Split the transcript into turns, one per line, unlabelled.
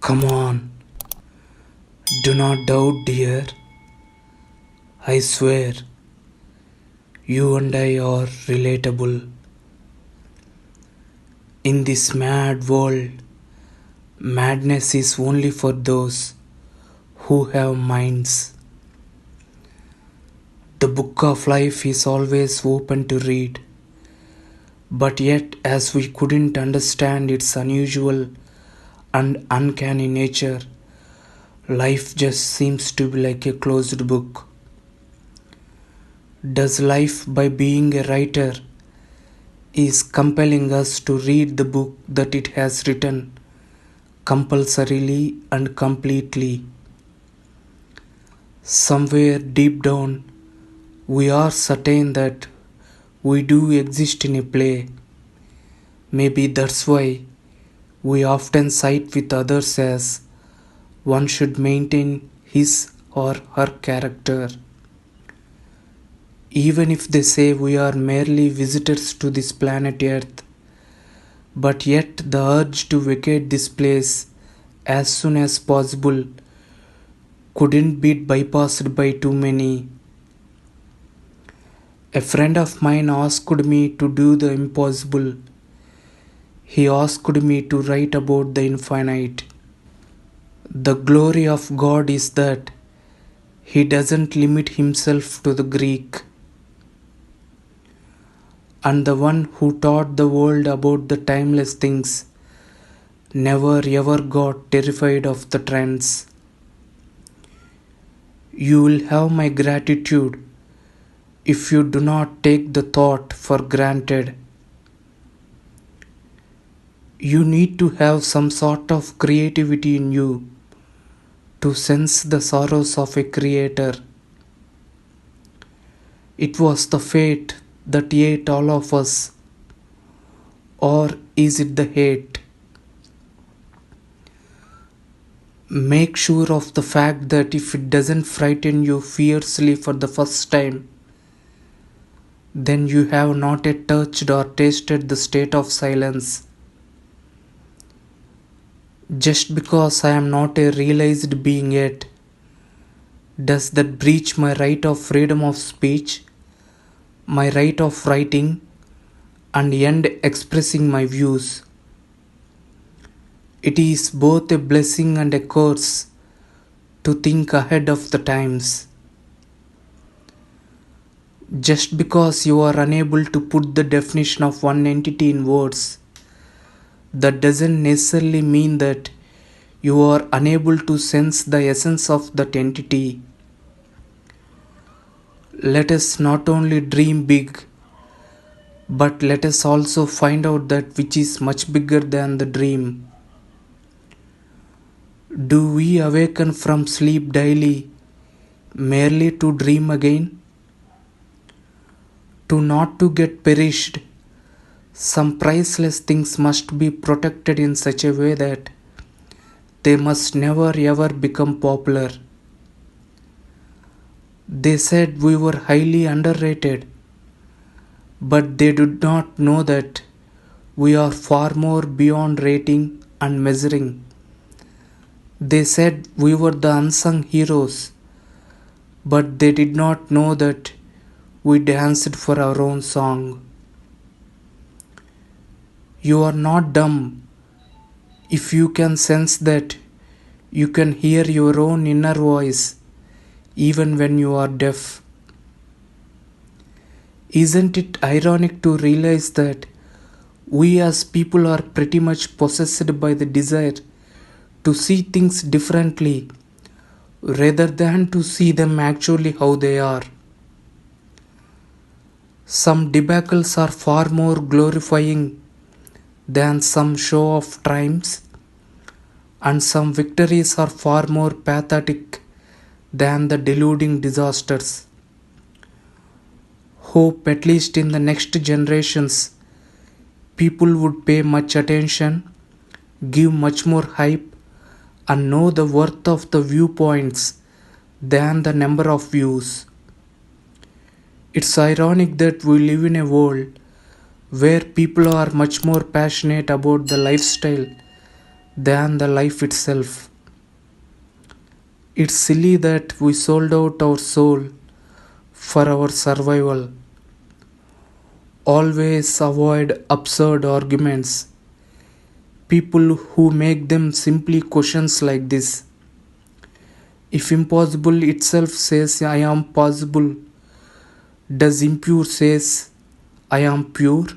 Come on, do not doubt, dear. I swear, you and I are relatable. In this mad world, madness is only for those who have minds. The book of life is always open to read, but yet, as we couldn't understand its unusual and uncanny nature, life just seems to be like a closed book. Does life, by being a writer, is compelling us to read the book that it has written compulsorily and completely? Somewhere deep down, we are certain that we do exist in a play. Maybe that's why we often side with others as one should maintain his or her character. Even if they say we are merely visitors to this planet Earth, but yet the urge to vacate this place as soon as possible couldn't be bypassed by too many. A friend of mine asked me to do the impossible. He asked me to write about the infinite. The glory of God is that He doesn't limit Himself to the Greek. And the one who taught the world about the timeless things never ever got terrified of the trends. You will have my gratitude if you do not take the thought for granted. You need to have some sort of creativity in you to sense the sorrows of a creator. It was the fate that ate all of us, or is it the hate? Make sure of the fact that if it doesn't frighten you fiercely for the first time, then you have not yet touched or tasted the state of silence. Just because I am not a realized being yet, does that breach my right of freedom of speech, my right of writing, and end expressing my views? It is both a blessing and a curse to think ahead of the times. Just because you are unable to put the definition of one entity in words, that doesn't necessarily mean that you are unable to sense the essence of that entity. Let us not only dream big, but let us also find out that which is much bigger than the dream. Do we awaken from sleep daily merely to dream again? To not to get perished, some priceless things must be protected in such a way that they must never ever become popular. They said we were highly underrated, but they did not know that we are far more beyond rating and measuring. They said we were the unsung heroes, but they did not know that we danced for our own song. You are not dumb if you can sense that you can hear your own inner voice even when you are deaf. Isn't it ironic to realize that we as people are pretty much possessed by the desire to see things differently rather than to see them actually how they are? Some debacles are far more glorifying than some show of triumphs, and some victories are far more pathetic than the deluding disasters. Hope, at least in the next generations, people would pay much attention, give much more hype, and know the worth of the viewpoints than the number of views. It's ironic that we live in a world where people are much more passionate about the lifestyle than the life itself. It's silly that we sold out our soul for our survival. Always avoid absurd arguments. People who make them simply questions like this. If impossible itself says I am possible, does impure says I am pure?